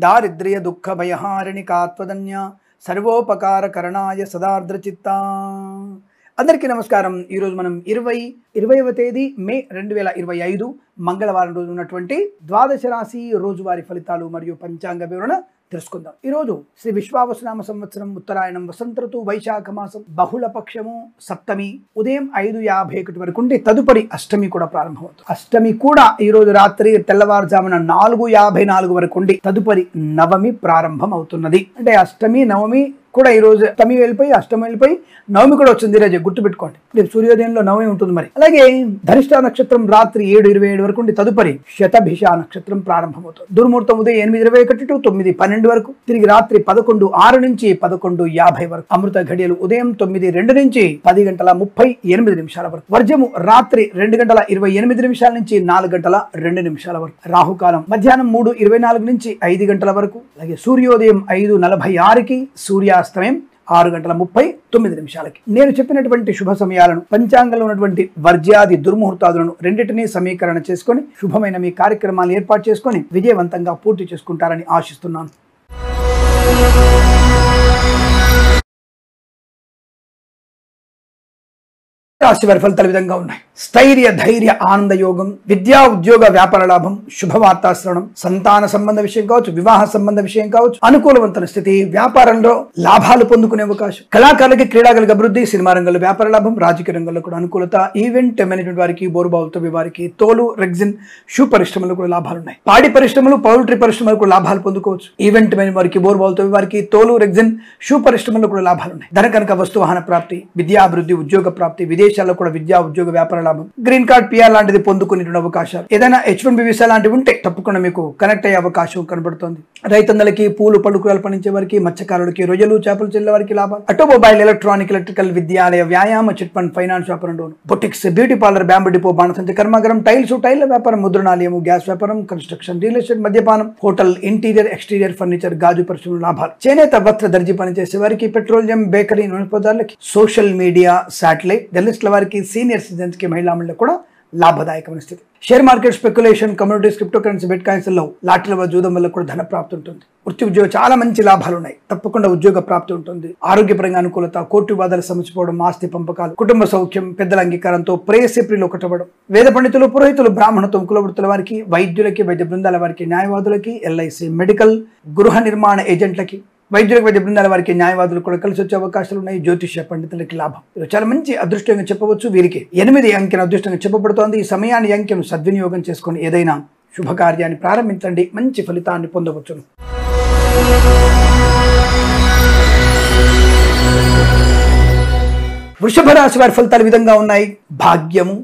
దారిద్ర్య దుఃఖ భయహారిణి కాత్వదన్య సర్వోపకారకరణాయ సదార్ద్రచిత్త. అందరికీ నమస్కారం. ఈరోజు మనం 20వ తేదీ మే 2025 మంగళవారం రోజు ఉన్నటువంటి ద్వాదశ రాశి రోజువారీ ఫలితాలు మరియు పంచాంగ వివరణ తెలుసుకుందాం. ఈరోజు శ్రీ విశ్వావసునామ సంవత్సరం ఉత్తరాయణం వసంత ఋతువు వైశాఖ మాసం బహుళ పక్షము సప్తమి ఉదయం 5:51 వరకు ఉండి తదుపరి అష్టమి కూడా ప్రారంభమవుతుంది. అష్టమి కూడా ఈ రోజు రాత్రి తెల్లవారుజామున 4:54 వరకు ఉండి తదుపరి నవమి ప్రారంభం అవుతున్నది. అంటే అష్టమి నవమి కూడా ఈ రోజు అష్టమి వెళ్ళిపోయి అష్టమి వెళ్ళిపోయి నవమి కూడా వచ్చింది. ఈరోజు గుర్తుపెట్టుకోండి, రేపు సూర్యోదయంలో నవమి ఉంటుంది. మరి అలాగే ధనిష్ట నక్షత్రం రాత్రి 7:27 వరకు ఉండి తదుపరి శతభిష నక్షత్రం ప్రారంభమవుతుంది. దుర్ముహూర్తం ఉదయం 8:21 to 9:12 వరకు, తిరిగి రాత్రి 11:06 నుంచి 11:50 వరకు, అమృత ఘడియలు ఉదయం 9:02 నుంచి 10:38 వరకు, వర్జము రాత్రి 2:28 నుంచి 4:02 వరకు, రాహుకాలం మధ్యాహ్నం 3:24 నుంచి 5 గంటల వరకు, అలాగే సూర్యోదయం 5:46కి, సూర్యాస్తమయం 6:39. నేను చెప్పినటువంటి శుభ సమయాలను, పంచాంగంలో ఉన్నటువంటి వర్జ్యాది దుర్ముహూర్తాలను రెండింటినీ సమీకరణ చేసుకొని శుభమైన మీ కార్యక్రమాలను ఏర్పాటు చేసుకొని విజయవంతంగా పూర్తి చేసుకుంటారని ఆశిస్తున్నాను. రాశి వారి ఫలితాలు విధంగా ఉన్నాయి. స్థైర్య ధైర్య ఆనంద యోగం, విద్యా ఉద్యోగ వ్యాపార లాభం, శుభవార్తా శ్రవణం, సంతాన సంబంధ విషయం కావచ్చు, వివాహ సంబంధ విషయం కావచ్చు, అనుకూలవంతమైన స్థితి, వ్యాపారంలో లాభాలు పొందుకునే అవకాశం, కళాకారులకి క్రీడాలకు అభివృద్ధి, సినిమా రంగంలో వ్యాపార లాభం, రాజకీయ రంగంలో కూడా అనుకూలత, ఈవెంట్ మేనేజ్మెంట్ వారికి, బోరుబావులతో వారికి, తోలు రెగ్జిన్ షూ పరిశ్రమలో కూడా లాభాలు ఉన్నాయి. పాడి పరిశ్రమలు, పౌల్ట్రీ పరిశ్రమలు కూడా లాభాలు పొందుకోవచ్చు. ఈవెంట్ మేనేజ్మెంట్ వారికి, బోరుబావులతో వారికి, తోలు రెగ్జిన్ షూ పరిశ్రమలో కూడా లాభాలు ఉన్నాయి. ధన కనుక వస్తు వాహన ప్రాప్తి, విద్యాభివృద్ధి, ఉద్యోగ ప్రాప్తి, విదేశాల్లో కూడా విద్యా ఉద్యోగ వ్యాపార లాభం, గ్రీన్ కార్డ్ పిఆర్ లాంటిది పొందుకునే అవకాశాలు, ఏదైనా H1B వీసా లాంటివి ఉంటే తప్పకుండా మీకు కనెక్ట్ అయ్యే అవకాశం కనబడుతుంది. రైతన్నలకి, పూలు పళ్ళు కూరలు పండించే వారికి, మత్స్యకారులకి, రొయ్యలు చేపలు చెల్లే వారికి లాభాలు, ఆటోమొబైల్, ఎలక్ట్రానిక్, ఎలక్ట్రికల్, విద్యాలయ, వ్యాయామ, చిట్ ఫండ్, ఫైనాన్స్ వ్యాపారం, boutiques, beauty parlour, bamboo depot, బాణసంచ కర్మాగారం, టైల్ల వ్యాపారం, ముద్రణాలయము, గ్యాస్ వ్యాపారం, కన్స్ట్రక్షన్, రియల్ ఎస్టేట్, మద్యపానం, హోటల్, ఇంటీరియర్ ఎక్స్టీరియర్ ఫర్నిచర్, గాజు పరిశ్రమలు లాభాలు, చేనేత వస్త్ర దర్జీ పనిచేసే వారికి, పెట్రోలియం, బేకరీ, నూనె పదార్థాలకి, సోషల్ మీడియా, శాటిలైట్, జర్నలిస్టుల వారికి, సీనియర్ సిటిజన్స్ కి, మహిళా మండలి కూడా లాభదాయకమైన స్థితి. Share market, speculation, communities, crypto currency, bit coins లో లాటరీల జూదం వల్ల కూడా ధన ప్రాప్తి ఉంటుంది. వృత్తి ఉద్యోగం చాలా మంచి లాభాలు ఉన్నాయి. తప్పకుండా ఉద్యోగ ప్రాప్తి ఉంటుంది. ఆరోగ్యపరంగా అనుకూలత, కోర్టు వివాదాలు సమసిపోవడం, ఆస్తి పంపకాలు, కుటుంబ సౌఖ్యం, పెద్దల అంగీకారంతో ప్రేయసేప్రిలో ఒకటవడం, వేద పండితులు, పురోహితులు, బ్రాహ్మణత్వం, కులవృత్తుల వారికి, వైద్యులకి, వైద్య బృందాల వారికి, న్యాయవాదులకి, ఎల్ఐసి, మెడికల్, గృహ నిర్మాణ ఏజెంట్లకి, వైద్యులకు, వైద్య బృందాల వారికి, న్యాయవాదులు కూడా కలిసి వచ్చే అవకాశాలు ఉన్నాయి. జ్యోతిష్య పండితులకి లాభం. చాలా మంచి అదృష్టంగా చెప్పవచ్చు. వీరికి 8 అంకెను అదృష్టంగా చెప్పబడుతోంది. ఈ సమయాన్ని అంకెను సద్వినియోగం చేసుకుని ఏదైనా శుభకార్యాన్ని ప్రారంభించండి, మంచి ఫలితాన్ని పొందవచ్చును. వృషభ రాశి వారి ఫలితాలు విధంగా ఉన్నాయి. భాగ్యము,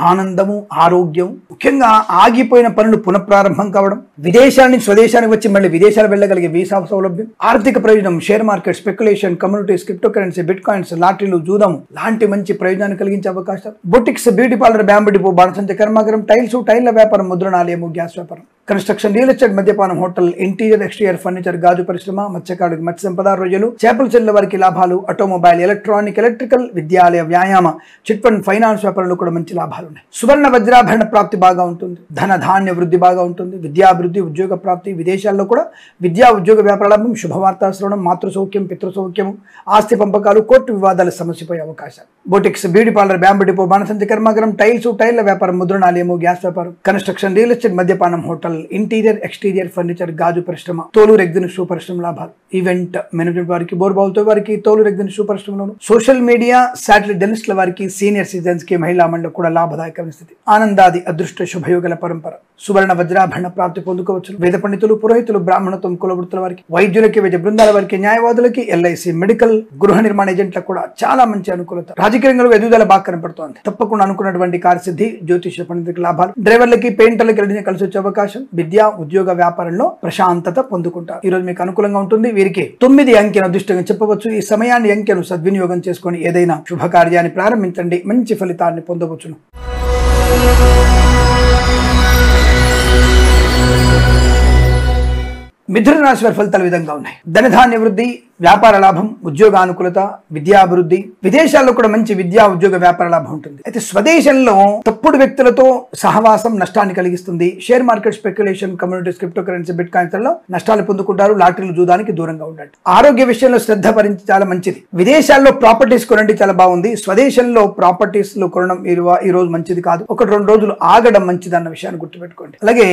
ఆనందము, ఆరోగ్యం, ముఖ్యంగా ఆగిపోయిన పనులు పునఃప్రారంభం కావడం, విదేశాల నుంచి స్వదేశానికి వచ్చి మళ్ళీ విదేశాలు వెళ్ళగలిగే వీసా సౌలభ్యం, ఆర్థిక ప్రయోజనం, share market, speculation, communities, crypto currency, bitcoins, లాటరీలు, జూదం లాంటి మంచి ప్రయోజనాన్ని కలిగించే అవకాశాలు, boutiques, beauty parlour, bamboo depot, బాణసంచ కర్మాగారం, టైల్ల వ్యాపారం, ముద్రణాలయము, గ్యాస్ వ్యాపారం, కన్స్ట్రక్షన్, రియల్ ఎస్టేట్, మద్యపానం, హోటల్, ఇంటీరియర్ ఎక్స్టీరియర్ ఫర్నిచర్, గాజు పరిశ్రమ, మత్స్యకారుడికి, మత్స్య సంపద, రొయ్యలు, చేపలు చెల్లెల వారికి లాభాలు, ఆటోమొబైల్, ఎలక్ట్రానిక్, ఎలక్ట్రికల్, విద్యాలయ, వ్యాయామ, చిట్ ఫండ్, ఫైనాన్స్ వ్యాపారంలో కూడా మంచి లాభాలు ఉన్నాయి. సువర్ణ వజ్రాభరణ ప్రాప్తి బాగా ఉంటుంది. ధన ధాన్య వృద్ధి బాగా ఉంటుంది. విద్యాభివృద్ధి, ఉద్యోగ ప్రాప్తి, విదేశాల్లో కూడా విద్యా ఉద్యోగ వ్యాపార లాభం, శుభవార్తా శ్రవణం, మాతృ సౌఖ్యం, పితృ సౌఖ్యము, ఆస్తి పంపకాలు, కోర్టు వివాదాలు సమసిపోయే అవకాశాలు, boutiques, beauty parlour, bamboo depot, బాణసంచ కర్మాగారం, టైల్ల వ్యాపారం, ముద్రణాలయము, గ్యాస్ వ్యాపారం, కన్స్ట్రక్షన్, రియల్ ఎస్టేట్, మద్యపానం, హోటల్, ఇంటీరియర్ ఎక్స్టీరియర్ ఫర్నిచర్, గాజు పరిశ్రమ, తోలు రెగ్జిన్ షూ పరిశ్రమ లాభాలు, ఈవెంట్ మేనేజ్మెంట్ వారికి, బోర్బావులతో వారికి, తోలు రెగ్జిన్ షూ పరిశ్రమలోను, సోషల్ మీడియా, శాటిలైట్ జర్నలిస్టుల వారికి, సీనియర్ సిటిజన్స్ కి, మహిళా మండలి కూడా లాభదాయకమైన స్థితి. ఆనందాది అదృష్ట శుభయోగల పరంపర, సువర్ణ వజ్రాభరణ ప్రాప్తి పొందుకోవచ్చు. వేద పండితులు, పురోహితులు, బ్రాహ్మణత్వం, కులవృత్తుల వారికి, వైద్యులకి, వైద్య బృందాల వారికి, న్యాయవాదులకి, ఎల్ఐసి, మెడికల్, గృహ నిర్మాణ ఏజెంట్లకు కూడా చాలా మంచి అనుకూలత. రాజకీయ రంగంలో ఎదుగుదల బాగా కనపడుతోంది. తప్పకుండా అనుకున్నటువంటి కార్యసిద్ధి, జ్యోతిష్య పండితులకు లాభాలు, డ్రైవర్లకి, పెయింటర్లకి కలిసి వచ్చే అవకాశం, విద్యా ఉద్యోగ వ్యాపారంలో ప్రశాంతత పొందుకుంటారు. ఈ రోజు మీకు అనుకూలంగా ఉంటుంది. వీరికి 9 అంకెను అదృష్టంగా చెప్పవచ్చు. ఈ సమయాన్ని అంకెను సద్వినియోగం చేసుకుని ఏదైనా శుభకార్యాన్ని ప్రారంభించండి, మంచి ఫలితాన్ని పొందవచ్చును. మిథున రాశి వారి ఫలితాలు విధంగా ఉన్నాయి. ధనధాన్య వృద్ధి, వ్యాపార లాభం, ఉద్యోగానుకూలత, విద్యాభివృద్ధి, విదేశాల్లో కూడా మంచి విద్యా ఉద్యోగ వ్యాపార లాభం ఉంటుంది. అయితే స్వదేశంలో తప్పుడు వ్యక్తులతో సహవాసం నష్టాన్ని కలిగిస్తుంది. Share market, speculation, communities, crypto currency, బిట్ కాయిన్స్లలో నష్టాలు పొందుకుంటారు. లాటరీలు, జూదానికి దూరంగా ఉండండి. ఆరోగ్య విషయంలో శ్రద్ధ భరించి చాలా మంచిది. విదేశాల్లో ప్రాపర్టీస్ కొనండి, చాలా బాగుంది. స్వదేశంలో ప్రాపర్టీస్ లో కొనడం ఈ రోజు మంచిది కాదు. 1-2 రోజులు ఆగడం మంచిది అన్న విషయాన్ని గుర్తుపెట్టుకోండి. అలాగే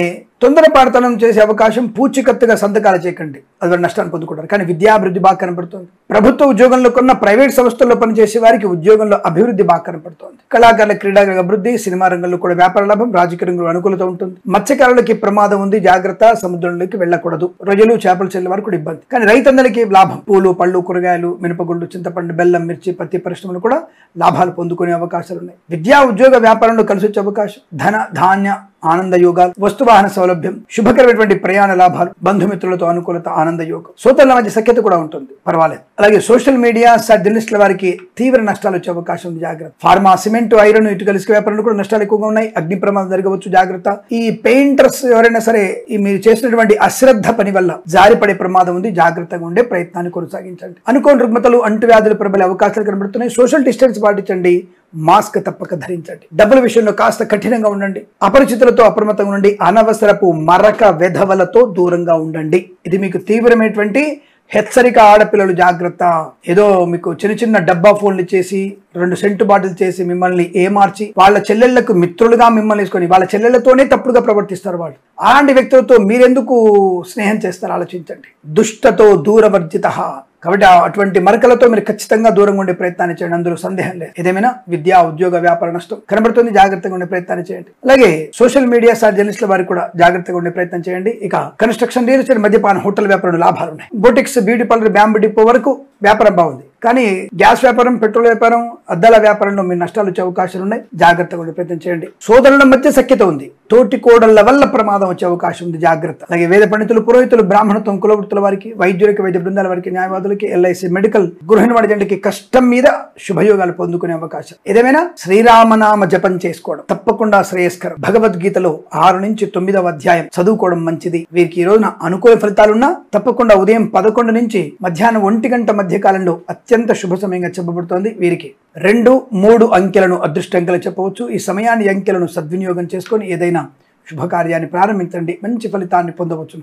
తొందరపాటుతనం చేసే అవకాశం, పూచికత్తుగా సంతకాలు చేయకండి, అది నష్టాన్ని పొందుకుంటారు. కానీ విద్యాభివృద్ధి బాగా కనపడుతుంది. ప్రభుత్వ ఉద్యోగంలో కొన్న ప్రైవేట్ సంస్థల్లో పనిచేసే వారికి ఉద్యోగంలో అభివృద్ధి బాగా కనపడుతోంది. కళాకారుల క్రీడారంగ అభివృద్ధి, సినిమా రంగంలో కూడా వ్యాపార లాభం, రాజకీయ రంగంలో అనుకూలత ఉంటుంది. మత్స్యకారులకి ప్రమాదం ఉంది, జాగ్రత్త, సముద్రంలోకి వెళ్ళకూడదు. రొయ్యలు, చేపలు చెల్లె వారికి కూడా ఇబ్బంది. కానీ రైతందరికీ లాభం. పూలు, పళ్ళు, కూరగాయలు, మినపగుళ్ళు, చింతపండు, బెల్లం, మిర్చి, పత్తి పరిశ్రమలు కూడా లాభాలు పొందుకునే అవకాశాలు ఉన్నాయి. విద్యా ఉద్యోగ వ్యాపారంలో కలిసి వచ్చే అవకాశం, ధన ధాన్య ఆనంద యోగాలు, వస్తువాహన సౌలభ్యం, శుభకరమైనటువంటి ప్రయాణ లాభాలు, బంధుమిత్రులతో అనుకూలత, ఆనంద యోగం, సోదరుల మధ్య సఖ్యత కూడా ఉంటుంది, పర్వాలేదు. అలాగే సోషల్ మీడియా, జర్నలిస్టుల వారికి తీవ్ర నష్టాలు వచ్చే అవకాశం ఉంది, జాగ్రత్త. ఫార్మా, సిమెంట్, ఐరన్, ఇటుక ఇసుక వ్యాపారంలో కూడా నష్టాలు ఎక్కువగా ఉన్నాయి. అగ్ని ప్రమాదం జరగవచ్చు, జాగ్రత్త. ఈ పెయింటర్స్ ఎవరైనా సరే మీరు చేసినటువంటి అశ్రద్ధ పని వల్ల జారిపడే ప్రమాదం ఉంది, జాగ్రత్తగా ఉండే ప్రయత్నాన్ని కొనసాగించండి. అనుకోని రుగ్మతలు, అంటువ్యాధులు ప్రబలే అవకాశాలు కనబడుతున్నాయి. సోషల్ డిస్టెన్స్ పాటించండి, మాస్క్ తప్పక ధరించండి. డబ్బుల విషయంలో కాస్త కఠినంగా ఉండండి. అపరిచితులతో అప్రమత్తంగా ఉండండి. అనవసరపు మరక వెధవలతో దూరంగా ఉండండి. ఇది మీకు తీవ్రమైనటువంటి హెచ్చరిక. ఆడపిల్లలు జాగ్రత్త. ఏదో మీకు చిన్న డబ్బా ఫోన్లు చేసి 2 సెంటు బాటిల్ చేసి మిమ్మల్ని ఏమార్చి వాళ్ళ చెల్లెళ్లకు మిత్రులుగా మిమ్మల్ని వేసుకొని వాళ్ళ చెల్లెళ్లతోనే తప్పుడుగా ప్రవర్తిస్తారు వాళ్ళు. అలాంటి వ్యక్తులతో మీరెందుకు స్నేహం చేస్తారు ఆలోచించండి. దుష్టతో దూరవర్జిత. కాబట్టి అటువంటి మరకలతో మీరు ఖచ్చితంగా దూరంగా ఉండే ప్రయత్నాన్ని చేయండి, అందులో సందేహం లేదు. ఏదేమైనా విద్యా ఉద్యోగ వ్యాపార నష్టం కనబడుతుంది, జాగ్రత్తగా ఉండే ప్రయత్నాన్ని చేయండి. అలాగే సోషల్ మీడియా, జర్నలిస్టుల వారికి కూడా జాగ్రత్తగా ఉండే ప్రయత్నం చేయండి. ఇక కన్స్ట్రక్షన్, రియల్ ఎస్టేట్, మద్యపాన, హోటల్ వ్యాపారంలో లాభాలు ఉన్నాయి. Boutiques, beauty parlour, bamboo depot వరకు వ్యాపారం బాగుంది. కానీ గ్యాస్ వ్యాపారం, పెట్రోల్ వ్యాపారం, అద్దాల వ్యాపారంలో మీరు నష్టాలు వచ్చే అవకాశాలు ఉన్నాయి, జాగ్రత్తగా ఉండే ప్రయత్నం చేయండి. సోదరుల మధ్య సఖ్యత ఉంది, తోటి కోడళ్ల వల్ల ప్రమాదం వచ్చే అవకాశం ఉంది, జాగ్రత్త. అలాగే వేద పండితులు, పురోహితులు, బ్రాహ్మణత్వం, కులవృత్తుల వారికి, వైద్యులకి, వైద్య బృందాల వారికి, న్యాయవాదులకి, ఎల్ఐసి, మెడికల్, గృహిణి జంటకి కష్టం మీద శుభయోగాలు పొందుకునే అవకాశం. ఏదేమైనా శ్రీరామనామ జపం చేసుకోవడం తప్పకుండా శ్రేయస్కరం. భగవద్గీతలో 6 నుంచి 9వ అధ్యాయం చదువుకోవడం మంచిది. వీరికి ఈ రోజున అనుకూల ఫలితాలున్నా తప్పకుండా ఉదయం 11 నుంచి మధ్యాహ్నం 1 గంట మధ్య కాలంలో అత్యంత శుభ సమయంగా చెప్పబడుతోంది. వీరికి 2, 3 అంకెలను అదృష్టంకెలు చెప్పవచ్చు. ఈ సమయాన్ని, అంకెలను సద్వినియోగం చేసుకొని ఏదైనా శుభకార్యాన్ని ప్రారంభించండి, మంచి ఫలితాన్ని పొందవచ్చు.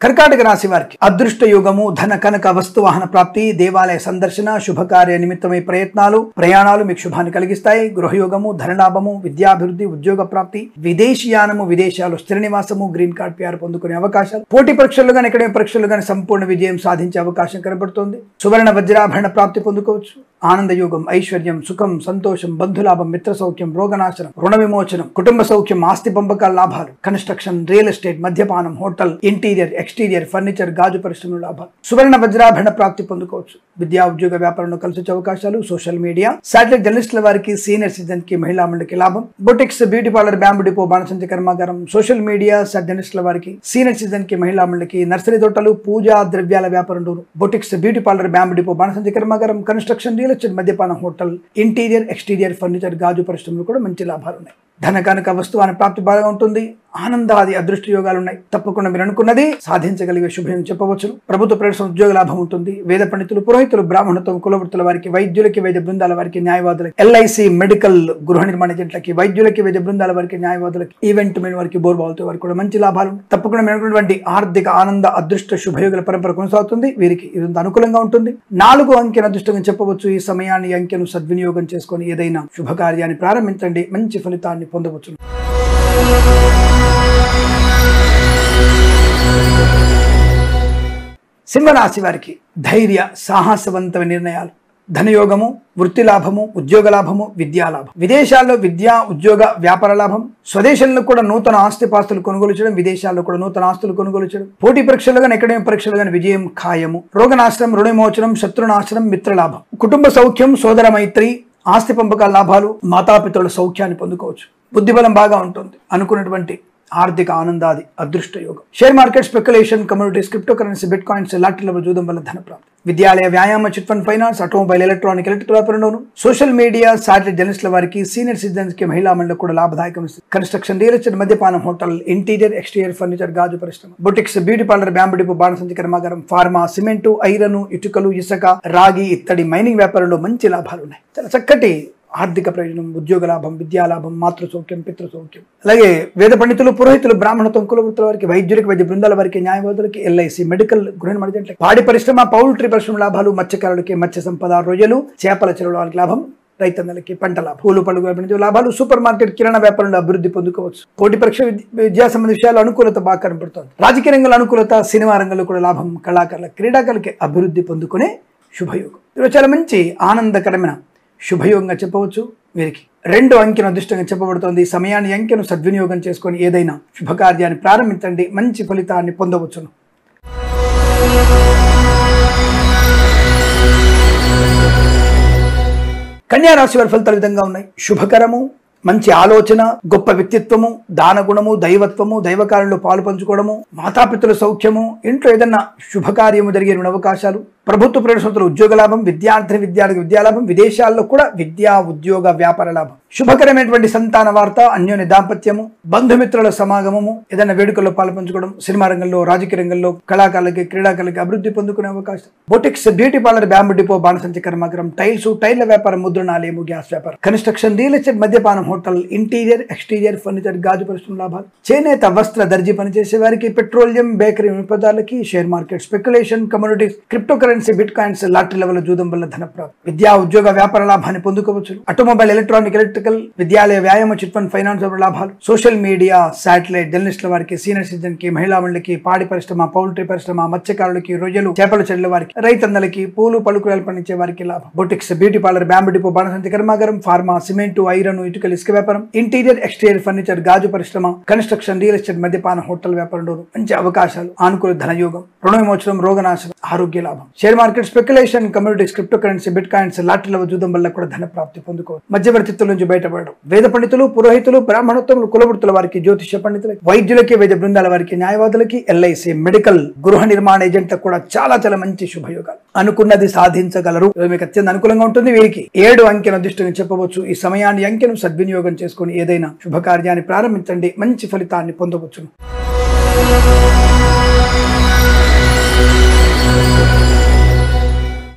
కర్కాటక రాశి వారికి అదృష్ట యోగము, ధన కనక వస్తువాహన ప్రాప్తి, దేవాలయ సందర్శన, శుభకార్య నిమిత్తమై ప్రయత్నాలు, ప్రయాణాలు మీకు శుభాన్ని కలిగిస్తాయి. గృహయోగము, ధనలాభము, విద్యాభివృద్ధి, ఉద్యోగ ప్రాప్తి, విదేశీయానము, విదేశాలు స్థిర నివాసము, గ్రీన్ కార్డ్ PR పొందుకునే అవకాశాలు, పోటీ పరీక్షలు కానీ ఎక్కడైనా పరీక్షలు కానీ సంపూర్ణ విజయం సాధించే అవకాశం కనబడుతోంది. సువర్ణ వజ్రాభరణ ప్రాప్తి పొందుకోవచ్చు. ఆనంద యోగం, ఐశ్వర్యం, సుఖం, సంతోషం, బంధులాభం, మిత్ర సౌఖ్యం, రోగనాశనం, రుణ విమోచనం, కుటుంబ సౌఖ్యం, ఆస్తి పంపకాల లాభాలు, కన్స్ట్రక్షన్, రియల్ ఎస్టేట్, మద్యపానం, హోటల్, ఇంటీరియర్, ఎక్స్టీరియర్, ఫర్నిచర్, గాజు పరిశ్రమల లాభాలు, సువర్ణ వజ్రాభరణ ప్రాప్తి పొందుకోవచ్చు. విద్యా ఉద్యోగ వ్యాపారంలో కలిసి వచ్చే అవకాశాలు. సోషల్ మీడియా, శాటిలైట్ జర్నలిస్టుల వారికి, సీనియర్ సిటిజన్ కి, మహిళా మండలికి లాభం. Boutiques, beauty parlour, bamboo depot, బాణసంచ కర్మాగారం, సోషల్ మీడియా, జర్నలిస్టుల వారికి, సీనియర్ సిటిజన్ కి, మహిళా మండలికి, నర్సరీ తోటలు, పూజా ద్రవ్యాల వ్యాపారం, boutiques, beauty parlour, bamboo depot, బాణసంచ కర్మాగారం, కన్స్ట్రక్షన్, రియల్ ఎస్టేట్, మద్యపానం, హోటల్, ఇంటీరియర్, ఎక్స్టీరియర్, ఫర్నిచర్, గాజు పరిశ్రమలు కూడా మంచి లాభాలు ఉన్నాయి. ధన కనుక వస్తువాని ప్రాప్తి బాగా ఉంటుంది. ఆనందాది అదృష్ట యోగాలు ఉన్నాయి. తప్పకుండా మీరు అనుకున్నది సాధించగలిగే శుభం చెప్పవచ్చు. ప్రభుత్వ ప్రైవేట్ ఉద్యోగ లాభం ఉంటుంది. వేద పండితులు, పురోహితులు, బ్రాహ్మణత్వం, కులవృత్తుల వారికి, వైద్యులకి, వైద్య బృందాల వారికి, న్యాయవాదులకి, LIC, మెడికల్, గృహ నిర్మాణ జంటలకి, వైద్యులకి, వైద్య బృందాల వారికి, న్యాయవాదులకి, ఈవెంట్ మెయిన్ వారికి, బోర్బాల్తో వారికి కూడా మంచి లాభాలు. తప్పకుండా మీరు అనుకున్నటువంటి ఆర్థిక ఆనంద అదృష్ట శుభయోగాల పరంపర కొనసాగుతుంది. వీరికి ఇది అనుకూలంగా ఉంటుంది. 4 అంకెను అదృష్టంగా చెప్పవచ్చు. ఈ సమయాన్ని, అంకెను సద్వినియోగం చేసుకొని ఏదైనా శుభకార్యాన్ని ప్రారంభించండి, మంచి ఫలితాన్ని పొందవచ్చు. సింహరాశి వారికి ధైర్య, సాహసవంతమైన నిర్ణయాలు, ధనయోగము, వృత్తి లాభము, ఉద్యోగ లాభము, విద్యా లాభం, విదేశాల్లో విద్యా ఉద్యోగ వ్యాపార లాభం, స్వదేశంలో కూడా నూతన ఆస్తిపాస్తులు కొనుగోలు చేయడం, విదేశాల్లో కూడా నూతన ఆస్తులు కొనుగోలు చేయడం, పోటీ పరీక్షలు కానీ అకాడమిక్ పరీక్షలు కానీ విజయం ఖాయము, రోగనాశనం, రుణవిమోచనం, శత్రునాశనం, మిత్రలాభం, కుటుంబ సౌఖ్యం, సోదర మైత్రి, ఆస్తి పంపకాల లాభాలు, మాతాపితరుల సౌఖ్యాన్ని పొందుకోవచ్చు. బుద్ధిబలం బాగా ఉంటుంది. అనుకున్నటువంటి ఆర్థిక ఆనందాది అదృష్ట యోగం. Share market, speculation, communities, crypto currency, bitcoins, lottery level జూదం వల్ల ధన ప్రాప్తి. విద్యాలయ, వ్యాయామ, chit fund, finance, automobile, electronic వ్యాపారంలోను, సోషల్ మీడియా, శాటిలైట్ జర్నలిస్టుల వారికి, సీనియర్ సిటిజన్స్ కి, మహిళా మండలకు కూడా లాభదాయకం. కన్స్ట్రక్షన్, రియల్ ఎస్టేట్, మద్యపానం, హోటల్, ఇంటీరియర్, ఎక్స్టీరియర్ ఫర్నిచర్, గాజు పరిశ్రమ, boutiques, beauty parlour, bamboo depot, బాణసంచి కర్మాగారం, ఫార్మా, సిమెంటు, ఐరన్, ఇటుకలు, ఇసుక, రాగి, ఇత్తడి, మైనింగ్ వ్యాపారంలో మంచి లాభాలు ఉన్నాయి. చాలా చక్కటి ఆర్థిక ప్రయోజనం, ఉద్యోగ లాభం, విద్యా లాభం, మాతృ సౌఖ్యం, పితృ సౌఖ్యం. అలాగే వేద పండితులు, పురోహితులు, బ్రాహ్మణత్వం, కులవృత్తుల వారికి, వైద్యులకి, వైద్య బృందాల వారికి, న్యాయవాదులకి, ఎల్ఐసి, మెడికల్, గృహ నిర్మాణ, పాడి పరిశ్రమ, పౌల్ట్రీ పరిశ్రమ లాభాలు, మత్స్యకారులకి, మత్స్య సంపద, రొయ్యలు, చేపల చెరువుల వారికి లాభం, రైతన్నలకి పంట లాభం, పూలు పళ్ళు వ్యాపారం లాభాలు, సూపర్ మార్కెట్, కిరాణా వ్యాపారంలో అభివృద్ధి పొందుకోవచ్చు. పోటీ పరీక్ష, విద్యా సంబంధ విషయాలు అనుకూలత బాగా కనబడుతుంది. రాజకీయ రంగంలో అనుకూలత, సినిమా రంగంలో కూడా లాభం, కళాకారుల, క్రీడాకారులకి అభివృద్ధి పొందుకునే శుభయోగం. ఇది చాలా మంచి ఆనందకరమైన శుభయోగంగా చెప్పవచ్చు. వీరికి 2 అంకెను అదృష్టంగా చెప్పబడుతోంది. సమయాన్ని, అంకెను సద్వినియోగం చేసుకొని ఏదైనా శుభకార్యాన్ని ప్రారంభించండి, మంచి ఫలితాన్ని పొందవచ్చును. కన్యా రాశి వారి ఫలితాలు విధంగా ఉన్నాయి. శుభకరము, మంచి ఆలోచన, గొప్ప వ్యక్తిత్వము, దానగుణము, దైవత్వము, దైవకార్యంలో పాలు పంచుకోవడము, మాతాపితృల సౌఖ్యము, ఇంట్లో ఏదన్నా శుభకార్యము జరిగే అవకాశాలు, ప్రభుత్వ ప్రవేశంలో ఉద్యోగ లాభం, విద్యార్థికి విద్యాలాభం, విదేశాల్లో కూడా విద్యా ఉద్యోగ వ్యాపార లాభం, శుభకరమైనటువంటి సంతాన వార్త, అన్యోన్య దాంపత్యము, బంధుమిత్రుల సమాగమము, ఏదైనా వేడుకల్లో పాలు పంచుకోవడం, సినిమా రంగంలో, రాజకీయ రంగంలో, కళాకారులకి, క్రీడాకారులకి అభివృద్ధి పొందుకునే అవకాశం. Boutiques, beauty parlour, bamboo depot, బాణసంచి కర్మాగారం, టైల్స్, టైర్ల వ్యాపారం, ముద్రణాలయము, గ్యాస్ వ్యాపారం, కన్స్ట్రక్షన్, రియల్ ఎస్టేట్, మద్యపానం, హోటల్, ఇంటీరియర్, ఎక్స్టీరియర్ ఫర్నిచర్, గాజు పరిశ్రమ లాభాలు, చేనేత, వస్త్ర, దర్జీ పనిచేసే వారికి, పెట్రోలియం, బేకరీ వినియోగదారులకి, share market, speculation, communities, crypto currency, bitcoins, lottery level జూదం వల్ల ధన ప్రాప్తి. విద్యా ఉద్యోగ వ్యాపార లాభాన్ని పొందుకోవచ్చు. ఆటోమొబైల్, ఎలక్ట్రానిక్ విద్యాలయ, వ్యాయామ, చిట్ ఫండ్, ఫైనాన్స్ లాభాలు, సోషల్ మీడియా, శాటిలైట్ జర్నలిస్టుల వారికి, సీనియర్ సిటిజన్ కి, మహిళా మండలికి, పాడి పరిశ్రమ, పౌల్ట్రీ పరిశ్రమ, మత్స్యకారులకి, రొయ్యలు, చేపల చెరువుల వారికి, రైతన్నలకి, పూలు పలుకురాలు పండించే వారికి లాభం. Boutiques, beauty parlour, bamboo depot, బాణసంచి కర్మాగారం, ఫార్మా, సిమెంటు, ఐరన్, ఇటుకలు, ఇసుక వ్యాపారం, ఇంటీరియర్, ఎక్స్టీరియర్ ఫర్నిచర్, గాజు పరిశ్రమ, కన్స్ట్రక్షన్, రియల్ ఎస్టేట్, మద్యపాన, హోటల్ వ్యాపారంలో మంచి అవకాశాలు, ఆనుకూల ధనయోగం, రుణ విమోచనం, రోగనాశనం, ఆరోగ్య లాభం. Share market, speculation, communities, crypto currency, bitcoins, lottery level జూదం వల్ల కూడా ధన ప్రాప్తి పొందుకోవచ్చు. మధ్యవర్తిత్వం నుంచి బయటపడడం, వేద పండితులు, పురోహితులు, బ్రాహ్మణత్వం, కులవృత్తుల వారికి, జ్యోతిష పండితులకి, వైద్యులకి, వైద్య బృందాల వారికి, న్యాయవాదులకి, ఎల్ఐసి, మెడికల్, గృహ నిర్మాణ ఏజెంట్లకు కూడా చాలా చాలా మంచి శుభయోగాలు. అనుకున్నది సాధించగలరు. మీకు అత్యంత అనుకూలంగా ఉంటుంది. వీరికి 7 అంకెను అదృష్టంగా చెప్పవచ్చు. ఈ సమయాన్ని, అంకెను సద్వినియోగం చేసుకుని ఏదైనా శుభకార్యాన్ని ప్రారంభించండి, మంచి ఫలితాన్ని పొందవచ్చు.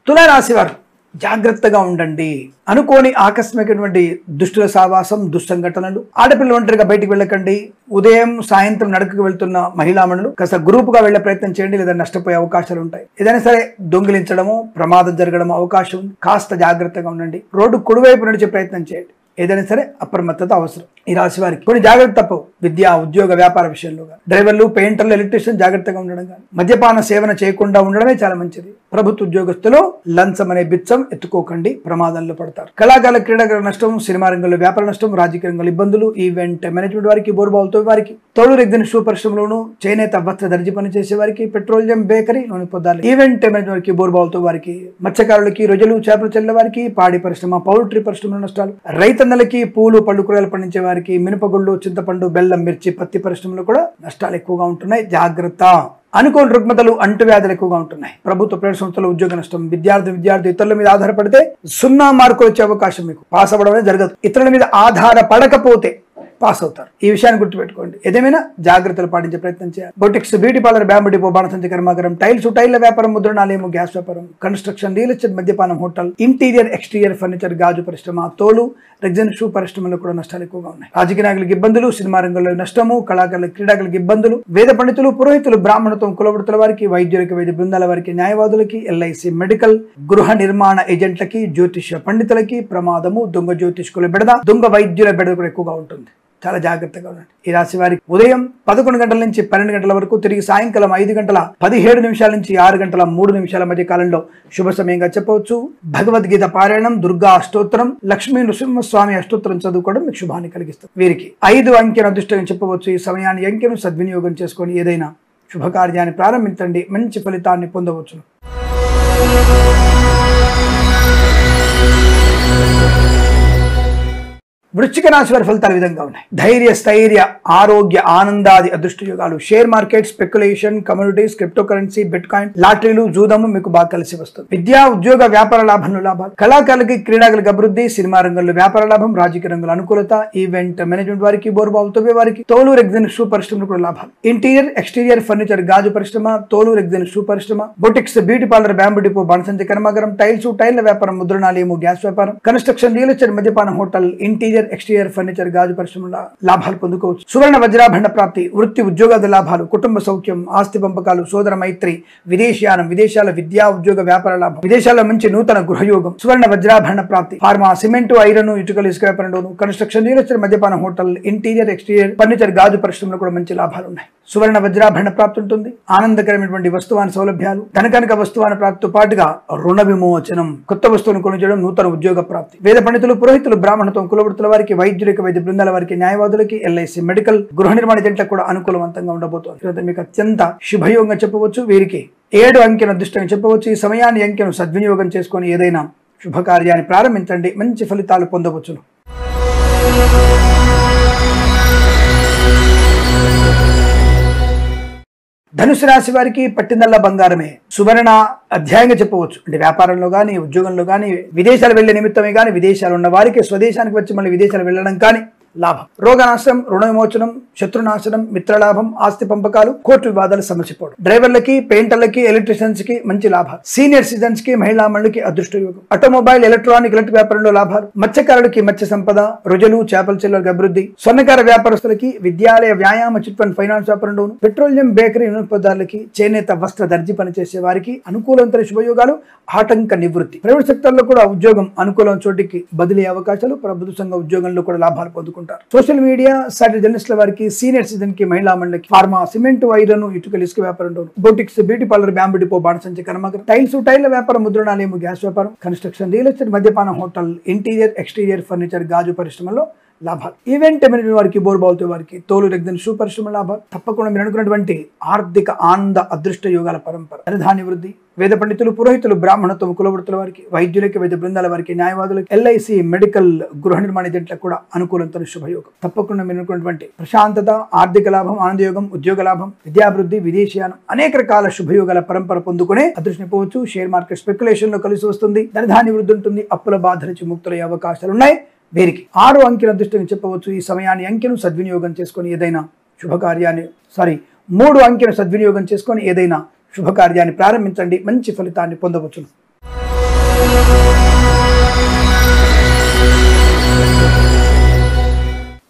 తులారాశి వారు జాగ్రత్తగా ఉండండి. అనుకోని ఆకస్మికటువంటి దుష్టుల సావాసం, దుస్సంఘటనలు, ఆడపిల్లలు ఒంటరిగా బయటికి వెళ్ళకండి. ఉదయం సాయంత్రం నడకకు వెళ్తున్న మహిళా మండలు కాస్త గ్రూప్ గా వెళ్లే ప్రయత్నం చేయండి, లేదా నష్టపోయే అవకాశాలు ఉంటాయి. ఏదైనా సరే దొంగిలించడము, ప్రమాదం జరగడం అవకాశం, కాస్త జాగ్రత్తగా ఉండండి. రోడ్డు కుడివైపు నడిచే ప్రయత్నం చేయండి. ఏదైనా సరే అప్రమత్తత అవసరం. ఈ రాశి వారికి కొన్ని జాగ్రత్త తప్పవు. విద్యా ఉద్యోగ వ్యాపార విషయంలో డ్రైవర్లు, పెయింటర్లు, ఎలక్ట్రీషియన్ జాగ్రత్తగా ఉండడం కానీ, మద్యపాన సేవన చేయకుండా ఉండడమే చాలా మంచిది. ప్రభుత్వ ఉద్యోగస్తులు లంచం అనే బిచ్చం ఎత్తుకోకండి, ప్రమాదంలో పడతారు. కళాకారుల, క్రీడాకారుల నష్టం, సినిమా రంగంలో వ్యాపార నష్టం, రాజకీయ రంగంలో ఇబ్బందులు, ఈవెంట్ మేనేజ్మెంట్ వారికి, బోర్బావులతో వారికి, తోలు రెగ్గిన షూ పరిశ్రమలోను, చేనేత, వస్త్ర, దర్జీ పని చేసే వారికి, పెట్రోలియం, బేకరీ, నూనె పదార్థాలు, ఈవెంట్ మేనేజ్మెంట్ వారికి, బోర్బావులతో వారికి, మత్స్యకారులకి, రొయ్యలు, చేపల చెల్ల వారికి, పాడి పరిశ్రమ, పౌల్ట్రీ పరిశ్రమలో నష్టాలు, రైతన్నలకి, పూలు పళ్ళు కూరలు పండించే వారికి, మినపగుళ్ళు, చింతపండు, బెల్లం, మిర్చి, పత్తి పరిశ్రమలో కూడా నష్టాలు ఎక్కువగా ఉంటున్నాయి. జాగ్రత్త. అనుకోని రుగ్మతలు, అంటువ్యాధులు ఎక్కువగా ఉంటున్నాయి. ప్రభుత్వ ప్రైవేట్ సంస్థల ఉద్యోగ నష్టం. విద్యార్థి ఇతరుల మీద ఆధారపడితే 0 మార్కులు వచ్చే అవకాశం. మీకు పాస్ అవ్వడం జరగదు. ఇతరుల మీద ఆధారపడకపోతే పాస్ అవుతారు. ఈ విషయాన్ని గుర్తుపెట్టుకోండి. ఏదేమైనా జాగ్రత్తలు పాటించే ప్రయత్నం చేయాలి. Boutiques, beauty parlour, bamboo depot, బాణసంచి కర్మాగారం, టైల్స్, టైర్ల వ్యాపారం, ముద్రణాలయము, గ్యాస్ వ్యాపారం, కన్స్ట్రక్షన్, రియల్ ఎస్టేట్, మద్యపానం, హోటల్, ఇంటీరియర్, ఎక్స్టీరియర్ ఫర్నిచర్, గాజు పరిశ్రమ, తోలు రెగ్జిన్ షూ పరిశ్రమలో కూడా నష్టాలు ఎక్కువగా ఉన్నాయి. రాజకీయ నాయకులకు ఇబ్బందులు, సినిమా రంగంలో నష్టము, కళాకారులకు, క్రీడాకారులకు ఇబ్బందులు, వేద పండితులు, పురోహితులు, బ్రాహ్మణత్వం, కులవృత్తుల వారికి, వైద్యులకి, వైద్య బృందాల వారికి, న్యాయవాదులకి, ఎల్ఐసి, మెడికల్, గృహ నిర్మాణ ఏజెంట్లకి, జ్యోతిష పండితులకి ప్రమాదము, దొంగ జ్యోతిష్కుల బెడద, దొంగ వైద్యుల బెడద కూడా ఎక్కువగా ఉంటుంది. చాలా జాగ్రత్తగా ఉండండి. ఈ రాశి వారికి ఉదయం 11 గంటల నుంచి 12 గంటల వరకు, తిరిగి సాయంకాలం 5 గంటల 17 నిమిషాల నుంచి 6 గంటల 3 నిమిషాల మధ్య కాలంలో శుభ సమయంగా చెప్పవచ్చు. భగవద్గీత పారాయణం, దుర్గా అష్టోత్తరం, లక్ష్మీ నృసింహస్వామి అష్టోత్తరం చదువుకోవడం మీకు శుభాన్ని కలిగిస్తుంది. వీరికి 5 అంకెను అదృష్టంగా చెప్పవచ్చు. ఈ సమయాన్ని, అంకెను సద్వినియోగం చేసుకొని ఏదైనా శుభకార్యాన్ని ప్రారంభించండి, మంచి ఫలితాన్ని పొందవచ్చు. వృశ్చిక రాశి వారి ఫలితాలు విధంగా ఉన్నాయి. ధైర్య స్థైర్య ఆరోగ్య ఆనందాది అదృష్ట యోగాలు. Share market, speculation, communities, crypto currency, bitcoin, లాటరీలు, జూదము మీకు బాగా కలిసి వస్తుంది. విద్యా ఉద్యోగ వ్యాపార లాభాలు. కళాకారులకి క్రీడాకులకు అభివృద్ధి. సినిమా రంగంలో వ్యాపార లాభం. రాజకీయ రంగంలో అనుకూలత. ఈవెంట్ మేనేజ్మెంట్ వారికి, బోర్బావుతో వారికి, తోలు రెగ్జిన్ షూ పరిశ్రమలు కూడా లాభాలు. ఇంటీరియర్ ఎక్స్టీరియర్ ఫర్నిచర్ గాజు పరిశ్రమ, తోలు రెగ్జిన్ షూ పరిశ్రమ, boutiques, beauty parlour, bamboo depot, బాణసంచి కర్మాగారం, టైల్స్, టైల్ల వ్యాపారం, ముద్రణాలయము, గ్యాస్ వ్యాపారం, కన్స్ట్రక్షన్, రియల్ ఎస్టేట్, మద్యపాన హోటల్, ఇంటీరియర్ ఎక్స్టీరియర్ ఫర్నిచర్ గాజు పరిశ్రమల లాభాలు పొందుకోవచ్చు. సువర్ణ వజ్రాభరణ ప్రాప్తి. వృత్తి ఉద్యోగాల లాభాలు. కుటుంబ సౌఖ్యం, ఆస్తి పంపకాలు, సోదర మైత్రి, విదేశీయానం, విదేశాల విద్యా ఉద్యోగ వ్యాపార లాభం, విదేశాల్లో మంచి నూతన గృహయోగం, సువర్ణ వజ్రాభరణ ప్రాప్తి. ఫార్మా, సిమెంటు, ఐరన్, ఇటుకలు, ఇసుక వ్యాపారం, కన్స్ట్రక్షన్, రియల్ ఎస్టేట్, మద్యపాన హోటల్, ఇంటీరియర్ ఎక్స్టీరియర్ ఫర్నిచర్ గాజు పరిశ్రమలో కూడా మంచి లాభాలు ఉన్నాయి. సువర్ణ వజ్రాభరణ ప్రాప్తి ఉంటుంది. ఆనందకరమైనటువంటి వస్తువాన సౌలభ్యాలు, ధనకనక వస్తువాన ప్రాప్తితో పాటుగా రుణ విమోచనం, కొత్త వస్తువును కొనుగోలు, నూతన ఉద్యోగ ప్రాప్తి. వేద పండితులు, పురోహితులు, బ్రాహ్మణత్వం, కులవృత్తుల వారికి, వైద్యులకి, వైద్య బృందాల వారికి, న్యాయవాదులకి, ఎల్ఐసి, మెడికల్, గృహ నిర్మాణ జంటలకు కూడా అనుకూలవంతంగా ఉండబోతోంది. మీకు అత్యంత శుభయోగంగా చెప్పవచ్చు. వీరికి 7 అంకెను అదృష్టంగా చెప్పవచ్చు. ఈ సమయాన్ని అంకెను సద్వినియోగం చేసుకొని ఏదైనా శుభకార్యాన్ని ప్రారంభించండి, మంచి ఫలితాలు పొందవచ్చును. ధనుసు రాశి వారికి పట్టిందల్లా బంగారమే, సువర్ణ అధ్యాయంగా చెప్పవచ్చు. అంటే వ్యాపారంలో కానీ, ఉద్యోగంలో కానీ, విదేశాలు వెళ్లే నిమిత్తమే కానీ, విదేశాలు ఉన్న వారికి స్వదేశానికి వచ్చి మళ్ళీ విదేశాలు వెళ్ళడం కానీ లాభం. రోగనాశనం, రుణ విమోచనం, శత్రునాశనం, మిత్రలాభం, ఆస్తి పంపకాలు, కోర్టు వివాదాలు సమసిపోవడం. డ్రైవర్లకి, పెయింటర్లకి, ఎలక్ట్రీషియన్స్ కి మంచి లాభాలు. సీనియర్ సిటిజన్స్ కి, మహిళా మండలికి అదృష్ట యోగం. ఆటోమొబైల్, ఎలక్ట్రానిక్, ఎలక్ట్రిక్ వ్యాపారంలో లాభాలు. మత్స్యకారులకి మత్స్య సంపద, రుజులు, చేపల చెల్లెలకు అభివృద్ధి. స్వర్ణకార వ్యాపారస్తులకి, విద్యాలయ, వ్యాయామ, చిట్ ఫండ్, ఫైనాన్స్ వ్యాపారంలోను, పెట్రోలియం, బేకరీ, వినోత్పదాలకి, చేనేత, వస్త్ర, దర్జీ పనిచేసే వారికి అనుకూలవంతమైన శుభయోగాలు. ఆటంక నివృత్తి. ప్రైవేట్ సెక్టర్ లో కూడా ఉద్యోగం అనుకూలం చోటికి బదిలీ అవకాశాలు. ప్రభుత్వ సంఘ ఉద్యోగంలో కూడా లాభాలు పొందుకుంటారు. సోషల్ మీడియా, సాటి జర్నలిస్టుల వారికి, సీనియర్ సిటిజన్ కి, మహిళా మండలికి, ఫార్మా, సిమెంట్, ఐరన్, ఇటుకలు, ఇసుక వ్యాపారం, boutiques, beauty parlour, bamboo depot, బాణసంచి కర్మాగారం, టైల్స్, టైల్ల వ్యాపారం, ముద్రణాలయము, గ్యాస్ వ్యాపారం, కన్స్ట్రక్షన్, రియల్ ఎస్టేట్, మద్యపాన హోటల్, ఇంటీరియర్ ఎక్స్టీరియర్ ఫర్నిచర్ గాజు పరిశ్రమలో లాభాలు. ఈవెంట్ మేనేజ్మెంట్ వారికి, బోర్బావుతో వారికి, తోలు రెగ్జిన్ షూ పరిశ్రమ లాభాలు. తప్పకుండా మీరు అనుకున్నటువంటి ఆర్థిక ఆనంద అదృష్ట యోగాల పరంపర. ధనధాన్య వృద్ధి. వేద పండితులు, పురోహితులు, బ్రాహ్మణత్వం, కులవృత్తుల వారికి, వైద్యులకి, వైద్య బృందాల వారికి, న్యాయవాదులకి, ఎల్ఐసి, మెడికల్, గృహ నిర్మాణ జంటలకు కూడా అనుకూలంతో శుభయోగం. తప్పకుండా మీరు అనుకున్నటువంటి ప్రశాంతత, ఆర్థిక లాభం, ఆనందయోగం, ఉద్యోగ లాభం, విద్యాభివృద్ధి, విదేశీయానం, అనేక రకాల శుభయోగాల పరంపర పొందుకునే అదృష్టం పోవచ్చు. షేర్ మార్కెట్, స్పెక్యులేషన్ లో కలిసి వస్తుంది. ధనధాన్య వృద్ధి ఉంటుంది. అప్పుల బాధ నుంచి ముక్తులయ్యే అవకాశాలు ఉన్నాయి. వీరికి 6 అంకెల అదృష్టంగా చెప్పవచ్చు. ఈ సమయాన్ని అంకెను సద్వినియోగం చేసుకొని ఏదైనా శుభకార్యాన్ని 3 అంకెను సద్వినియోగం చేసుకొని ఏదైనా శుభకార్యాన్ని ప్రారంభించండి, మంచి ఫలితాన్ని పొందవచ్చును.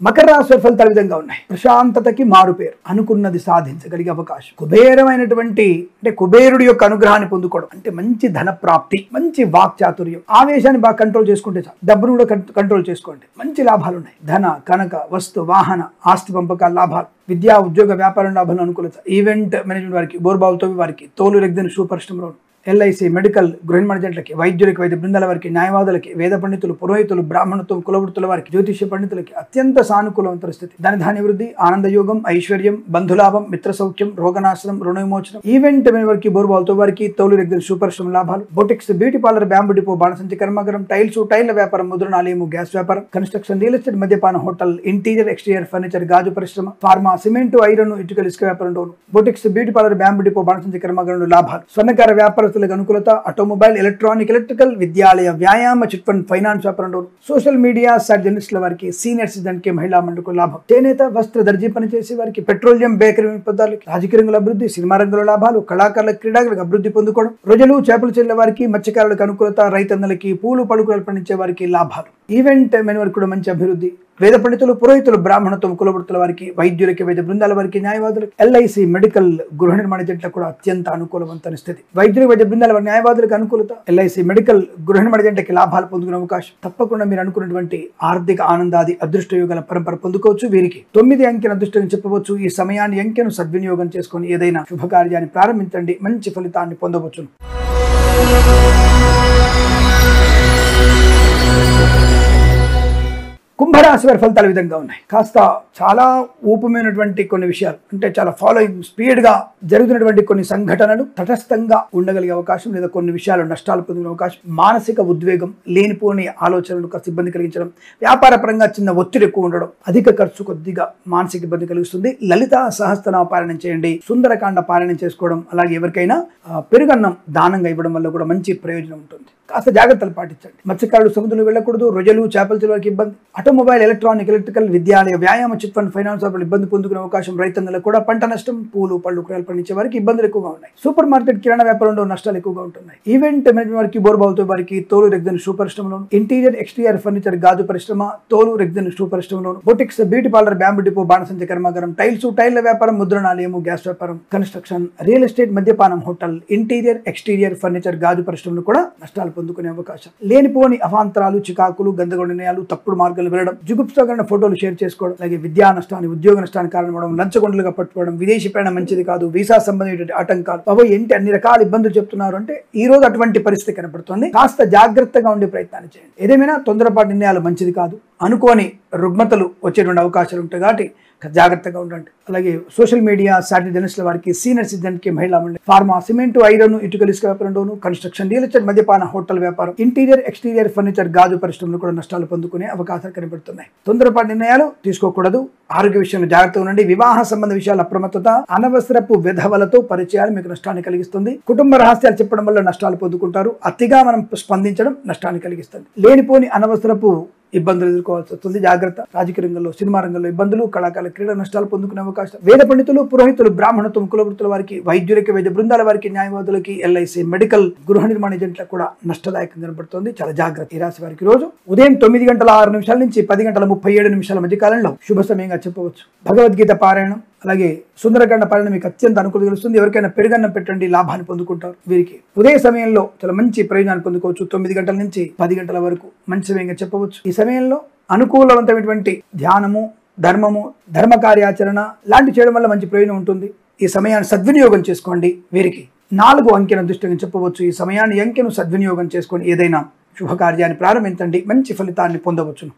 మకర రాశి ఫలితాలు విధంగా ఉన్నాయి. ప్రశాంతతకి మారుపేరు. అనుకున్నది సాధించగలిగే అవకాశం. కుబేరమైనటువంటి, అంటే కుబేరుడి యొక్క అనుగ్రహాన్ని పొందుకోవడం, అంటే మంచి ధన ప్రాప్తి, మంచి వాక్ చాతుర్యం. ఆవేశాన్ని బాగా కంట్రోల్ చేసుకుంటే చాలు. డబ్బును కూడా కంట్రోల్ చేసుకోండి, మంచి లాభాలు ఉన్నాయి. ధన, కనక, వస్తు, వాహన, ఆస్తి పంపకాల లాభాలు. విద్యా ఉద్యోగ వ్యాపారం లాభాలు అనుకూలత. ఈవెంట్ మేనేజ్మెంట్ వారికి, బోర్బావుతో వారికి, తోలు రెగ్జిన్ షూ పరిశ్రమలో, ఎల్ఐసి, మెడికల్, గృహ నిర్మాణ జంటలకి, వైద్యులకి, వైద్య బృందాల వారికి, న్యాయవాదులకి, వేద పండితులు, పురోహితులు, బ్రాహ్మణత్వం, కులవృత్తుల వారికి, జ్యోతిష్య పండితులకి అత్యంత సానుకూలవంతర స్థితి. ధనధాన్య వృద్ధి, ఆనందయోగం, ఐశ్వర్యం, బంధులాభం, మిత్ర సౌఖ్యం, రోగనాశనం, రుణ విమోచనం. ఈవెంట్ వారికి, బోర్బావుతో వారికి, తోలు రెగ్జిన్ షూ పరిశ్రమ లాభాలు. Boutiques, beauty parlour, bamboo depot, బాణసంచి కర్మాగారం, టైల్స్, టైల్ల వ్యాపారం, ముద్రణాలయము, గ్యాస్ వ్యాపారం, కన్స్ట్రక్షన్, రియల్ ఎస్టేట్, మద్యపాన హోటల్, ఇంటీరియర్ ఎక్స్టీరియర్ ఫర్నిచర్ గాజు పరిశ్రమ, ఫార్మా, సిమెంట్, ఐరన్, ఇటుకలు, ఇసుక వ్యాపారం, boutiques, beauty parlour, bamboo depot, బాణసంచి కర్మాగారంలో లాభాలు. స్వర్ణకార వ్యాపారస్తులకు అనుకూలత. ఆటోమొబైల్, ఎలక్ట్రానిక్, ఎలక్ట్రికల్, విద్యాలయ, వ్యాయామ, చిట్ ఫండ్, ఫైనాన్స్ వ్యాపారం, సోషల్ మీడియా, సాటి జర్నలిస్టుల వారికి, సీనియర్ సిటిజన్ కి, మహిళా మండలికి లాభం. చేనేత, వస్త్ర, దర్జీ పనిచేసే వారికి, పెట్రోలియం, బేకరీ పదార్థాలకి, రాజకీయ రంగంలో అభివృద్ధి, సినిమా రంగంలో లాభాలు, కళాకారుల, క్రీడాకులకు అభివృద్ధి పొందుకోవడం. రుజులు, చేపలు చెల్లె వారికి, మత్స్యకారులకు అనుకూలత. రైతన్నలకి, పూలు పడుకులు పండించే వారికి లాభాలు. ఈవెంట్ మెన్ వారికి కూడా మంచి అభివృద్ధి. వేద పండితులు, పురోహితులు, బ్రాహ్మణత్వం, కులవృత్తుల వారికి, వైద్యులకి, వైద్య బృందాల వారికి, న్యాయవాదులకు, ఎల్ఐసి, మెడికల్, గృహ నిర్మాణ జంటలకు కూడా అత్యంత అనుకూలవంతమైన స్థితి. వైద్యులు, వైద్య బృందాల వారి, న్యాయవాదులకు అనుకూలత. ఎల్ఐసి, మెడికల్, గృహ నిర్మాణ జంటకి లాభాలు పొందుకునే అవకాశం. తప్పకుండా మీరు అనుకున్నటువంటి ఆర్థిక ఆనందాది అదృష్ట యోగాల పరంపర పొందుకోవచ్చు. వీరికి 9 అంకెను అదృష్టం చెప్పవచ్చు. ఈ సమయాన్ని అంకెను సద్వినియోగం చేసుకొని ఏదైనా శుభకార్యాన్ని ప్రారంభించండి, మంచి ఫలితాన్ని పొందవచ్చును. కుంభరాశి వారి ఫలితాలు విధంగా ఉన్నాయి. కాస్త చాలా ఊపమైనటువంటి కొన్ని విషయాలు, అంటే చాలా ఫాలోయింగ్ స్పీడ్ గా జరుగుతున్నటువంటి కొన్ని సంఘటనలు తటస్థంగా ఉండగలిగే అవకాశం, లేదా కొన్ని విషయాలు నష్టాలు పొందిన అవకాశం, మానసిక ఉద్వేగం, లేనిపోని ఆలోచనలు కాస్త ఇబ్బంది కలిగించడం, వ్యాపార పరంగా చిన్న ఒత్తిడి ఎక్కువ ఉండడం, అధిక ఖర్చు కొద్దిగా మానసిక ఇబ్బంది కలిగిస్తుంది. లలిత సహస్రనామ పారాయణం చేయండి, సుందరకాండ పారాయణం చేసుకోవడం, అలాగే ఎవరికైనా పెరుగన్నం దానంగా ఇవ్వడం వల్ల కూడా మంచి ప్రయోజనం ఉంటుంది. కాస్త జాగ్రత్తలు పాటించండి. మత్స్యకారులు సముద్రంలో వెళ్ళకూడదు, రొయ్యలు చేపల చెరువులకు ఇబ్బంది, ఆటోమొబైల్, ఎలక్ట్రానిక్, ఎలక్ట్రికల్, విద్యాలయ, వ్యాయామ, చిట్ ఫండ్, ఫైనాన్స్ వ్యాపారులు ఇబ్బంది పొందుకునే అవకాశం, రైతన్నలకు కూడా పంట నష్టం, పూలు పళ్ళు కూరలు పండించే వారికి ఇబ్బందులు ఎక్కువగా ఉన్నాయి. సూపర్ మార్కెట్, కిరాణా వ్యాపారంలో నష్టాలు ఎక్కువగా ఉంటున్నాయి. ఈవెంట్ మేనేజ్మెంట్ వారికి, బోర్బావుతో వారికి, తోలు రెగ్జన్ షూ పరిశ్రమలోను, ఇంటీరియర్ ఎక్స్టీరియర్ ఫర్నిచర్ గాజు పరిశ్రమ, తోలు రెగ్జన్ షూ పరిశ్రమలోను, boutiques, beauty parlour, bamboo depot, బాణసంచ కర్మాగారం, టైల్స్, టైల్ల వ్యాపారం, ముద్రణాలయము, గ్యాస్ వ్యాపారం, కన్స్ట్రక్షన్, రియల్ ఎస్టేట్, మద్యపానం, హోటల్, ఇంటీరియర్ ఎక్స్టీరియర్ ఫర్నిచర్ గాజు పరిశ్రమలు కూడా నష్టాలు పొందుకునే అవకాశం. లేనిపోని అవాంతరాలు, చికాకులు, గందరగోళ నిర్ణయాలు, తప్పుడు మార్గాలు వెళ్ళడం, జుగుప్సకరమైన ఫోటోలు షేర్ చేసుకోవడం, అలాగే విద్యా నష్టాన్ని, ఉద్యోగ నష్టానికి కారణమవడం, లంచగొండలుగా పట్టుకోవడం, విదేశీ ప్రయాణం మంచిది కాదు, వీసా సంబంధించిన ఆటంకాలు, బాబోయ్ ఏంటి అన్ని రకాల ఇబ్బందులు చెప్తున్నారు అంటే ఈ రోజు అటువంటి పరిస్థితి కనపడుతుంది. కాస్త జాగ్రత్తగా ఉండే ప్రయత్నాన్ని చేయండి. ఏదేమైనా తొందరపాటు నిర్ణయాలు మంచిది కాదు, అనుకోని రుగ్మతలు వచ్చేటువంటి అవకాశాలు ఉంటాయి కాబట్టి జాగ్రత్తగా ఉండండి. అలాగే సోషల్ మీడియా, సాటిలైట్ జర్నలిస్టుల వారికి, సీనియర్ సిటిజన్ కి, మహిళా మండలి, ఫార్మా, సిమెంట్, ఐరన్, ఇటుకల ఇసుక వ్యాపారంలోను, కన్స్ట్రక్షన్, రియల్ ఎస్టేట్, మద్యపాన, హోటల్ వ్యాపారం, ఇంటీరియర్ ఎక్స్టీరియర్ ఫర్నిచర్ గాజు పరిశ్రమలు కూడా నష్టాలు పొందుకునే అవకాశాలు కనబడుతున్నాయి. తొందరపాటు నిర్ణయాలు తీసుకోకూడదు. ఆరోగ్య విషయంలో జాగ్రత్తగా ఉండండి. వివాహ సంబంధ విషయాల అప్రమత్తత, అనవసరపు విధవలతో పరిచయాలు మీకు నష్టాన్ని కలిగిస్తుంది. కుటుంబ రహస్యాలు చెప్పడం వల్ల నష్టాలు పొందుకుంటారు. అతిగా మనం స్పందించడం నష్టాన్ని కలిగిస్తుంది. లేనిపోని అనవసరపు ఇబ్బందులు ఎదుర్కోవాల్సి వస్తుంది. జాగ్రత్త. రాజకీయ రంగంలో, సినిమా రంగంలో ఇబ్బందులు, కళాకారుల క్రీడా నష్టాలు పొందుకునే అవకాశం. వేద పండితులు, పురోహితులు, బ్రాహ్మణత్వం, కులవృత్తుల వారికి, వైద్యులకి, వైద్య బృందాల వారికి, న్యాయవాదులకి, ఎల్ఐసి, మెడికల్, గృహ నిర్మాణ ఏజెంట్లకు కూడా నష్టదాయకంగా కనబడుతుంది. చాలా జాగ్రత్త. ఈ రాశి వారికి రోజు ఉదయం 9:06 నుంచి 10:37 మధ్య కాలంలో శుభ సమయంగా చెప్పవచ్చు. భగవద్గీత పారాయణం, అలాగే సుందరకాండ పాలన మీకు అత్యంత అనుకూలంగా తెలుస్తుంది. ఎవరికైనా పెరుగన్నం పెట్టండి, లాభాన్ని పొందుకుంటారు. వీరికి ఉదయ సమయంలో చాలా మంచి ప్రయోజనాన్ని పొందుకోవచ్చు. 9 గంటల నుంచి 10 గంటల వరకు మంచి సమయంగా చెప్పవచ్చు. ఈ సమయంలో అనుకూలవంతమైనటువంటి ధ్యానము, ధర్మము, ధర్మ కార్యాచరణ లాంటి చేయడం వల్ల మంచి ప్రయోజనం ఉంటుంది. ఈ సమయాన్ని సద్వినియోగం చేసుకోండి. వీరికి 4 అంకెను దృష్టిగా చెప్పవచ్చు. ఈ సమయాన్ని అంకెను సద్వినియోగం చేసుకొని ఏదైనా శుభకార్యాన్ని ప్రారంభించండి, మంచి ఫలితాన్ని పొందవచ్చును.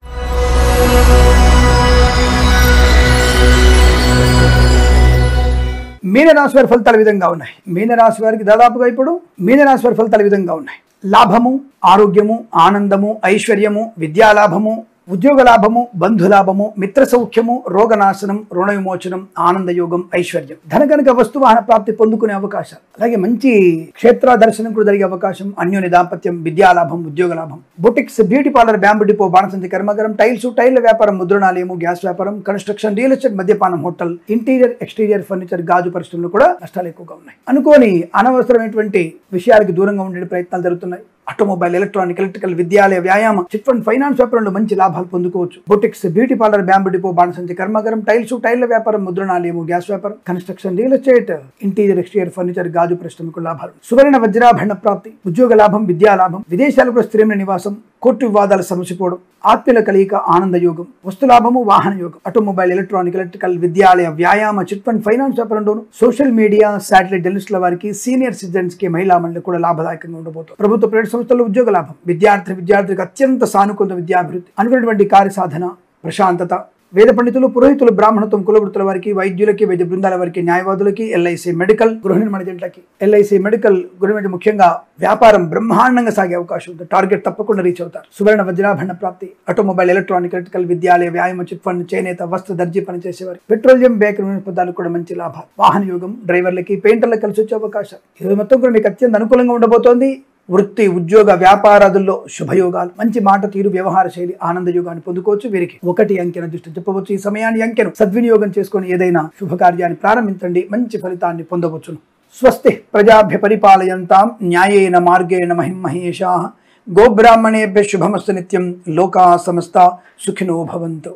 మీనరాశి వారి ఫలితాలు విధంగా ఉన్నాయి. మీనరాశి వారికి దాదాపుగా ఇప్పుడు మీనరాశి వారి ఫలితాలు విధంగా ఉన్నాయి. లాభము, ఆరోగ్యము, ఆనందము, ఐశ్వర్యము, విద్యాలాభము, ఉద్యోగ లాభము, బంధులాభము, మిత్ర సౌఖ్యము, రోగనాశనం, రుణ విమోచనం, ఆనందయోగం, ఐశ్వర్యం, ధనకనక వస్తువాహన ప్రాప్తి పొందుకునే అవకాశాలు, అలాగే మంచి క్షేత్ర దర్శనం కూడా జరిగే అవకాశం, అన్యోన్య దాంపత్యం, విద్యాలాభం, ఉద్యోగ లాభం, boutiques, beauty parlour, bamboo depot, బాణసంచి కర్మాగారం, టైల్స్, టైల్ల వ్యాపారం, ముద్రణాలయము, గ్యాస్ వ్యాపారం, కన్స్ట్రక్షన్, రియల్ ఎస్టేట్, మద్యపానం, హోటల్, ఇంటీరియర్ ఎక్స్టీరియర్ ఫర్నిచర్ గాజు పరిశ్రమలు కూడా నష్టాలు ఎక్కువగా ఉన్నాయి. అనుకోని అనవసరమైనటువంటి విషయాలకు దూరంగా ఉండే ప్రయత్నాలు జరుగుతున్నాయి. ఆటోమొబైల్, ఎలక్ట్రానిక్, ఎలక్ట్రికల్, విద్యాలయ, వ్యాయామ, చిట్ ఫండ్, ఫైనాన్స్ వ్యాపారంలో మంచి లాభాలు పొందుకోవచ్చు. Boutiques, beauty parlour, bamboo depot, బాణసంచి కర్మాగారం, టైల్స్, టైల్ల వ్యాపారం, ముద్రణాలయము, గ్యాస్ వ్యాపారం, construction, real estate, interior exterior furniture గాజు పరిశ్రమకు లాభాలు. సువర్ణ వజ్రాభరణ ప్రాప్తి, ఉద్యోగ లాభం, విద్యా లాభం, విదేశాలకు స్థిరమైన నివాసం, కోర్టు వివాదాలు సమసిపోవడం, ఆత్మీయుల కలియిక, ఆనంద యోగం, వస్తులాభము, వాహన యోగం, ఆటోమొబైల్, ఎలక్ట్రానిక్, ఎలక్ట్రికల్, విద్యాలయ, వ్యాయామ, చిట్ ఫండ్, ఫైనాన్స్ వ్యాపారంలోను, సోషల్ మీడియా, సాటిలైట్ జర్నలిస్టుల వారికి, సీనియర్ సిటిజన్స్ కి, మహిళా మండలి కూడా లాభదాయకంగా ఉండబోతుంది. ప్రభుత్వ ప్రైవేట్ సంస్థల్లో ఉద్యోగ లాభం, విద్యార్థికి అత్యంత సానుకూల విద్యాభివృద్ధి, అనుకున్నటువంటి కార్య సాధన, ప్రశాంతత, వేద పండితులు, పురోహితులు, బ్రాహ్మణత్వం, కులవృత్తుల వారికి, వైద్యులకి, వైద్య బృందాల వారికి, న్యాయవాదులకి, ఎల్ఐసి, మెడికల్, గృహ నిర్మాణ ఏజెంట్లకి, ఎల్ఐసి, మెడికల్, గృహ నిర్మాణ, ముఖ్యంగా వ్యాపారం బ్రహ్మాండంగా సాగే అవకాశం ఉంది. టార్గెట్ తప్పకుండా రీచ్ అవుతారు. సువర్ణ వజ్రాభరణ ప్రాప్తి, ఆటోమొబైల్, ఎలక్ట్రానిక్, ఎలక్ట్రికల్, విద్యాలయ, వ్యాయామ, చిట్ ఫండ్, చేనేత, వస్త్ర, దర్జీ పనిచేసేవారు, పెట్రోలియం, బేకరీ పదార్థాలు కూడా మంచి లాభాలు, వాహన యోగం, డ్రైవర్లకి, పెయింటర్లకు కలిసి వచ్చే అవకాశం. ఇది మొత్తం కూడా మీకు అత్యంత అనుకూలంగా ఉండబోతోంది. వృత్తి, ఉద్యోగ, వ్యాపారాదుల్లో శుభయోగాలు, మంచి మాట తీరు, వ్యవహార శైలి, ఆనంద యోగాన్ని పొందుకోవచ్చు. వీరికి 1 అంకెను దృష్టి చెప్పవచ్చు. ఈ సమయాన్ని అంకెను సద్వినియోగం చేసుకొని ఏదైనా శుభకార్యాన్ని ప్రారంభించండి, మంచి ఫలితాన్ని పొందవచ్చును. స్వస్తి ప్రజాభ్య పరిపాలయంతాం న్యాయేన మార్గేణ మహిం మహేషాః. గోబ్రాహ్మణేభ్యః శుభమస్తు నిత్యం. లోకాః సమస్తాః సుఖినో భవంతు.